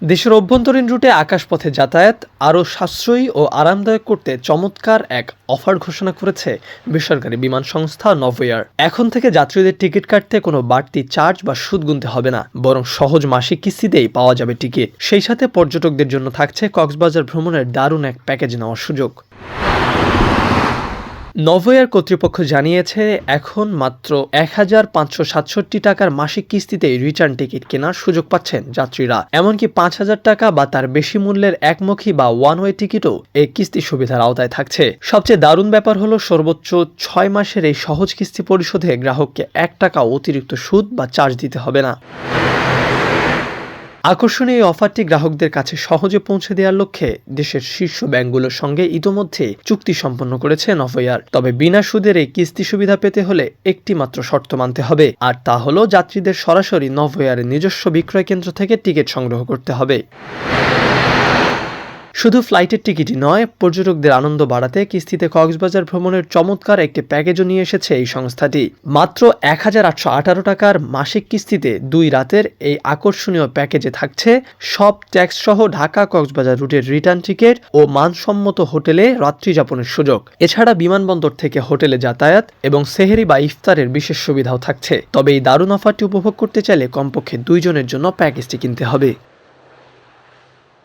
দেশের অভ্যন্তরীণ রুটে আকাশপথে যাতায়াত আরও সাশ্রয়ী ও আরামদায়ক করতে চমৎকার এক অফার ঘোষণা করেছে বেসরকারি বিমান সংস্থা নভোএয়ার। এখন থেকে যাত্রীদের টিকিট কাটতে কোনো বাড়তি চার্জ বা সুদ গুনতে হবে না, বরং সহজ মাসিক কিস্তিতেই পাওয়া যাবে টিকিট। সেই সাথে পর্যটকদের জন্য থাকছে কক্সবাজার ভ্রমণের দারুণ এক প্যাকেজ নেওয়ার সুযোগ। নভোএয়ার কর্তৃপক্ষ জানিয়েছে, এখন মাত্র ১,৫৬৭ টাকার মাসিক কিস্তিতেই রিটার্ন টিকিট কেনার সুযোগ পাচ্ছেন যাত্রীরা। এমনকি ৫,০০০ টাকা বা তার বেশি মূল্যের একমুখী বা ওয়ান ওয়ে টিকিটও এই কিস্তি সুবিধার আওতায় থাকছে। সবচেয়ে দারুণ ব্যাপার হলো, সর্বোচ্চ ৬ মাসের এই সহজ কিস্তি পরিশোধে গ্রাহককে ১ টাকা অতিরিক্ত সুদ বা চার্জ দিতে হবে না। আকর্ষণীয় এই অফারটি গ্রাহকদের কাছে সহজে পৌঁছে দেওয়ার লক্ষ্যে দেশের শীর্ষ ব্যাংকগুলোর সঙ্গে ইতোমধ্যে চুক্তি সম্পন্ন করেছে নভোএয়ার। তবে বিনা সুদের এই কিস্তি সুবিধা পেতে হলে একটি মাত্র শর্ত মানতে হবে, আর তা হলো যাত্রীদের সরাসরি নভোএয়ারের নিজস্ব বিক্রয় কেন্দ্র থেকে টিকিট সংগ্রহ করতে হবে। শুধু ফ্লাইটের টিকিটই নয়, পর্যটকদের আনন্দ বাড়াতে কিস্তিতে কক্সবাজার ভ্রমণের চমৎকার একটি প্যাকেজও নিয়ে এসেছে এই সংস্থাটি। মাত্র ১,৮১৮ টাকার মাসিক কিস্তিতে ২ রাতের এই আকর্ষণীয় প্যাকেজে থাকছে সব ট্যাক্স সহ ঢাকা কক্সবাজার রুটের রিটার্ন টিকিট ও মানসম্মত হোটেলে রাত্রি যাপনের সুযোগ। এছাড়া বিমানবন্দর থেকে হোটেলে যাতায়াত এবং সেহরি বা ইফতারের বিশেষ সুবিধাও থাকছে। তবে এই দারুণ অফারটি উপভোগ করতে চাইলে কমপক্ষে ২ জনের জন্য প্যাকেজটি কিনতে হবে।